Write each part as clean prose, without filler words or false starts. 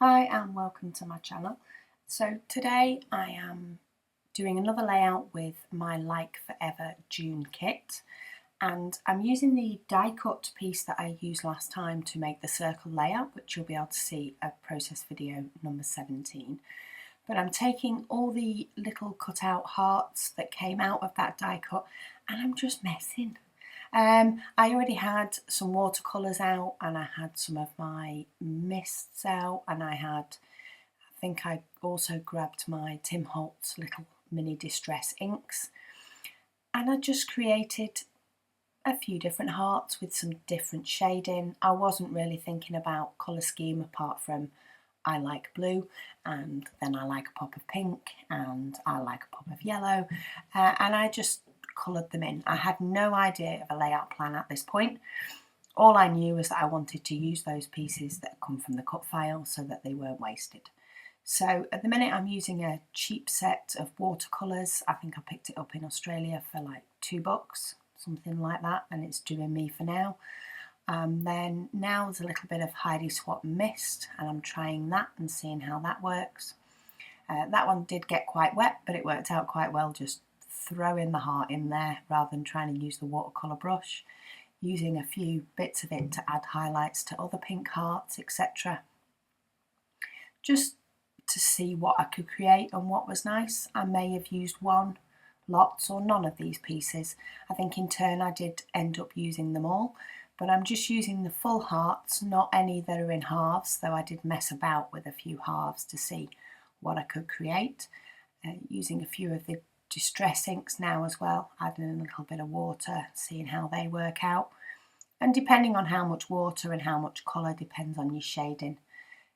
Hi and welcome to my channel. So today I am doing another layout with my Like Forever June kit, and I'm using the die cut piece that I used last time to make the circle layout, which you'll be able to see at process video number 17. But I'm taking all the little cut out hearts that came out of that die cut and I'm just messing. I already had some watercolours out, and I had some of my mists out, and I think I also grabbed my Tim Holtz little mini distress inks, and I just created a few different hearts with some different shading. I wasn't really thinking about colour scheme apart from I like blue, and then I like a pop of pink, and I like a pop of yellow, and I just coloured them in. I had no idea of a layout plan at this point. All I knew was that I wanted to use those pieces that come from the cut file so that they weren't wasted. So at the minute I'm using a cheap set of watercolours. I think I picked it up in Australia for like $2, something like that, and it's doing me for now. Then now there's a little bit of Heidi Swap Mist, and I'm trying that and seeing how that works. That one did get quite wet, but it worked out quite well just throwing the heart in there rather than trying to use the watercolour brush, using a few bits of it to add highlights to other pink hearts, etc. Just to see what I could create and what was nice. I may have used one, lots, or none of these pieces. I think in turn I did end up using them all, but I'm just using the full hearts, not any that are in halves, though I did mess about with a few halves to see what I could create. Using a few of the distress inks now as well, adding a little bit of water, seeing how they work out. And depending on how much water and how much colour depends on your shading,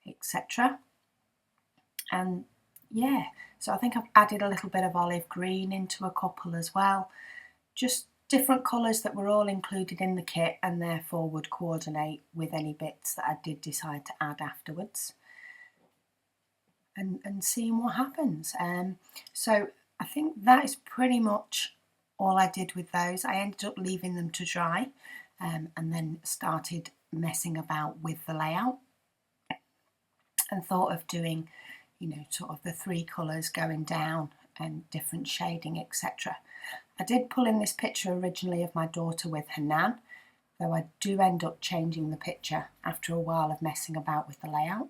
etc. And yeah, so I think I've added a little bit of olive green into a couple as well. Just different colours that were all included in the kit and therefore would coordinate with any bits that I did decide to add afterwards. And seeing what happens. So I think that is pretty much all I did with those. I ended up leaving them to dry, and then started messing about with the layout and thought of doing, sort of the three colours going down and different shading, etc. I did pull in this picture originally of my daughter with her nan, though I do end up changing the picture after a while of messing about with the layout.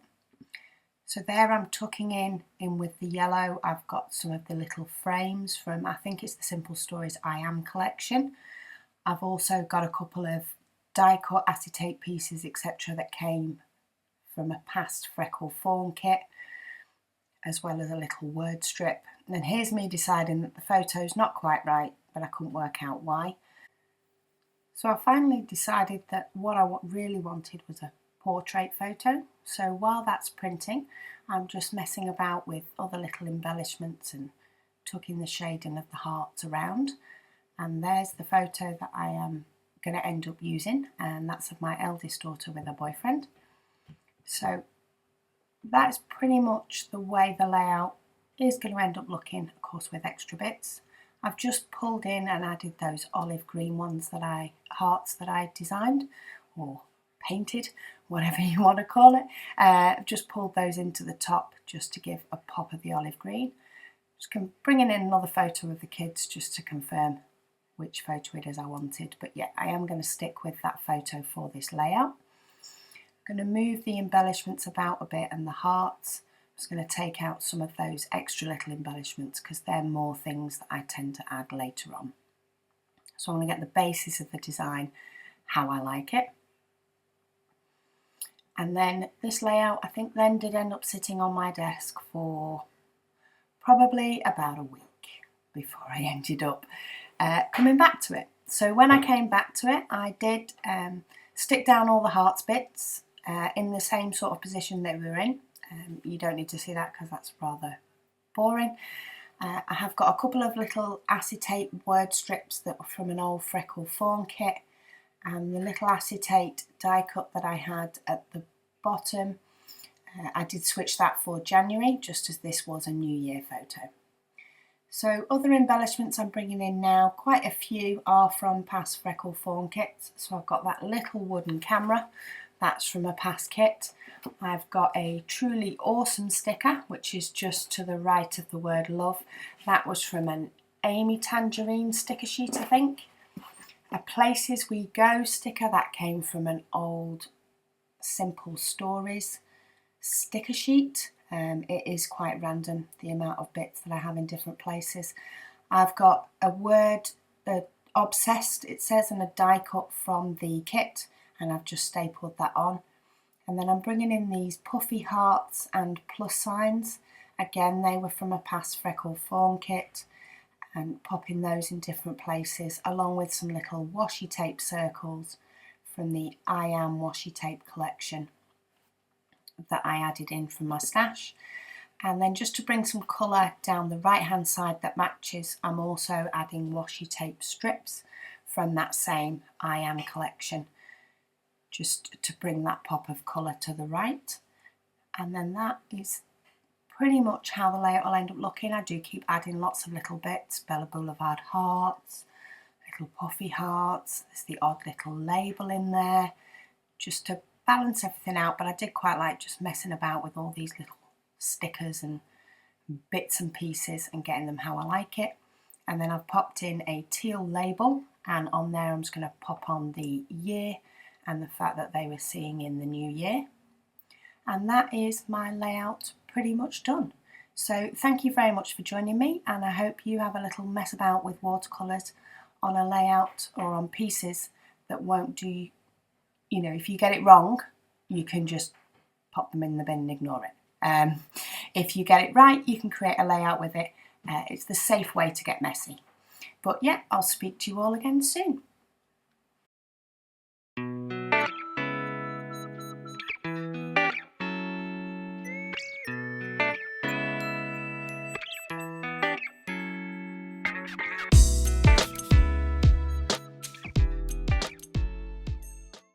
So there I'm tucking in with the yellow. I've got some of the little frames from, I think it's the Simple Stories I Am collection. I've also got a couple of die cut acetate pieces, etc. that came from a past Freckle Fawn kit, as well as a little word strip. And here's me deciding that the photo's not quite right, but I couldn't work out why. So I finally decided that what I really wanted was a portrait photo. So while that's printing, I'm just messing about with other little embellishments and tucking the shading of the hearts around. And there's the photo that I am going to end up using, and that's of my eldest daughter with her boyfriend. So that's pretty much the way the layout is going to end up looking, of course with extra bits. I've just pulled in and added those olive green hearts that I designed, or painted, whatever you want to call it. I've just pulled those into the top just to give a pop of the olive green. Just bringing in another photo of the kids just to confirm which photo it is I wanted. But yeah, I am going to stick with that photo for this layout. I'm going to move the embellishments about a bit and the hearts. I'm just going to take out some of those extra little embellishments because they're more things that I tend to add later on. So I want to get the basis of the design how I like it. And then this layout, I think then did end up sitting on my desk for probably about a week before I ended up coming back to it. So when I came back to it, I did stick down all the hearts bits in the same sort of position that we were in. You don't need to see that because that's rather boring. I have got a couple of little acetate word strips that were from an old Freckle Fawn kit, and the little acetate die cut that I had at the bottom, I did switch that for January, just as this was a New Year photo. So other embellishments I'm bringing in now, quite a few are from past Freckle Fawn kits. So I've got that little wooden camera That's from a past kit. I've got a Truly Awesome sticker, which is just to the right of the word love. That was from an Amy Tangerine sticker sheet, I think. A Places We Go sticker, that came from an old Simple Stories sticker sheet. It is quite random, the amount of bits that I have in different places. I've got a word, obsessed, it says, and a die cut from the kit, and I've just stapled that on. And then I'm bringing in these puffy hearts and plus signs. Again, they were from a past Freckle Fawn kit, and popping those in different places, along with some little washi tape circles from the I Am washi tape collection that I added in from my stash. And then just to bring some colour down the right hand side that matches, I'm also adding washi tape strips from that same I Am collection, just to bring that pop of colour to the right. And then that is pretty much how the layout will end up looking. I do keep adding lots of little bits, Bella Boulevard hearts, little puffy hearts, there's the odd little label in there, just to balance everything out. But I did quite like just messing about with all these little stickers and bits and pieces and getting them how I like it. And then I've popped in a teal label, and on there I'm just going to pop on the year and the fact that they were seeing in the new year. And that is my layout pretty much done. So thank you very much for joining me, and I hope you have a little mess about with watercolours on a layout or on pieces that won't do, you know, if you get it wrong, you can just pop them in the bin and ignore it. If you get it right, you can create a layout with it. It's the safe way to get messy. But yeah, I'll speak to you all again soon.